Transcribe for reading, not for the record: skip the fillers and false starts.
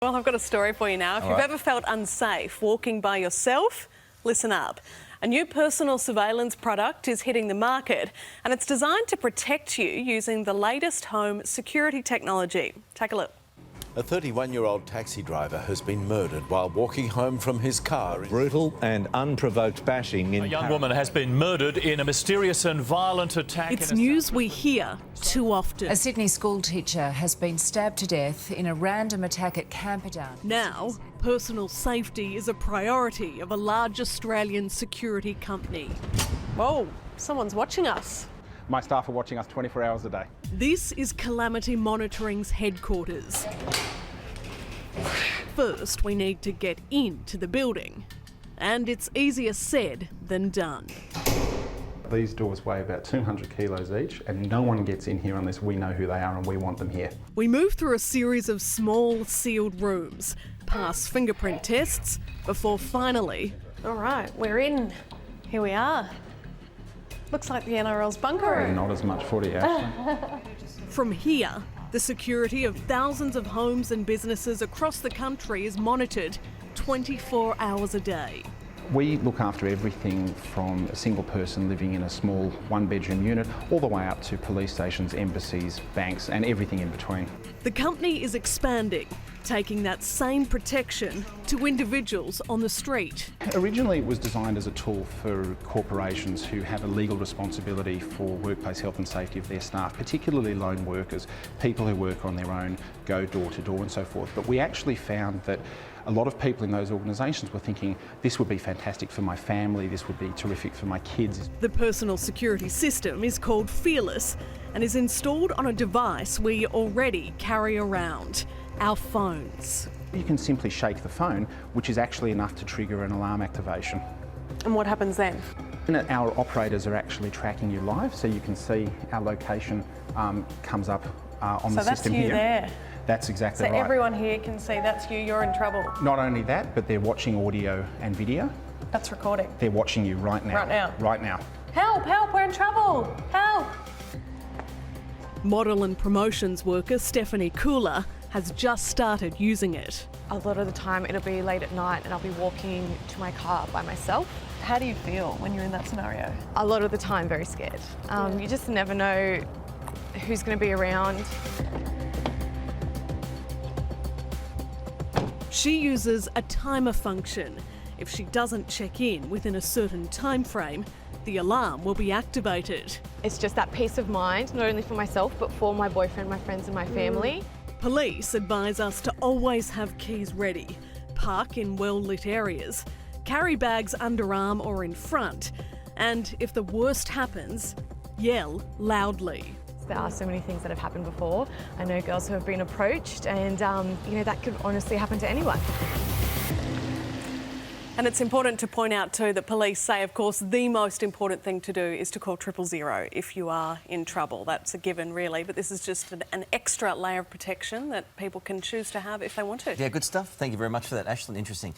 Well, I've got a story for you now. If you've ever felt unsafe walking by yourself, listen up. A new personal surveillance product is hitting the market and it's designed to protect you using the latest home security technology. Take a look. A 31-year-old taxi driver has been murdered while walking home from his car. Brutal and unprovoked bashing in A young woman has been murdered in a mysterious and violent attack. It's news we hear too often. A Sydney school teacher has been stabbed to death in a random attack at Camperdown. Now, personal safety is a priority of a large Australian security company. Whoa, someone's watching us. My staff are watching us 24 hours a day. This is Calamity Monitoring's headquarters. First, we need to get into the building. And it's easier said than done. These doors weigh about 200 kilos each, and no one gets in here unless we know who they are and we want them here. We move through a series of small, sealed rooms, pass fingerprint tests, before finally... All right, we're in. Here we are. Looks like the NRL's bunker room. Not as much footy, actually. From here, the security of thousands of homes and businesses across the country is monitored 24 hours a day. We look after everything from a single person living in a small one-bedroom unit all the way up to police stations, embassies, banks and everything in between. The company is expanding, taking that same protection to individuals on the street. Originally it was designed as a tool for corporations who have a legal responsibility for workplace health and safety of their staff, particularly lone workers, people who work on their own, go door to door and so forth. But we actually found that a lot of people in those organisations were thinking, this would be fantastic for my family, this would be terrific for my kids. The personal security system is called Fearless and is installed on a device we already carry around, our phones. You can simply shake the phone, which is actually enough to trigger an alarm activation. And what happens then? And our operators are actually tracking you live, so you can see our location comes up on the system here. So that's you there? That's exactly right. So everyone here can see that's you, you're in trouble? Not only that, but they're watching audio and video. That's recording? They're watching you right now. Right now? Right now. Help, help, we're in trouble, help! Model and promotions worker Stephanie Cooler has just started using it. A lot of the time it'll be late at night and I'll be walking to my car by myself. How do you feel when you're in that scenario? A lot of the time very scared. You just never know who's going to be around. She uses a timer function. If she doesn't check in within a certain time frame, the alarm will be activated. It's just that peace of mind, not only for myself, but for my boyfriend, my friends and my family. Police advise us to always have keys ready, park in well-lit areas, carry bags underarm or in front, and if the worst happens, yell loudly. There are so many things that have happened before. I know girls who have been approached and, you know, that could honestly happen to anyone. And it's important to point out too that police say, of course, the most important thing to do is to call 000 if you are in trouble. That's a given, really, but this is just an extra layer of protection that people can choose to have if they want to. Yeah, good stuff. Thank you very much for that, Ashlyn. Interesting.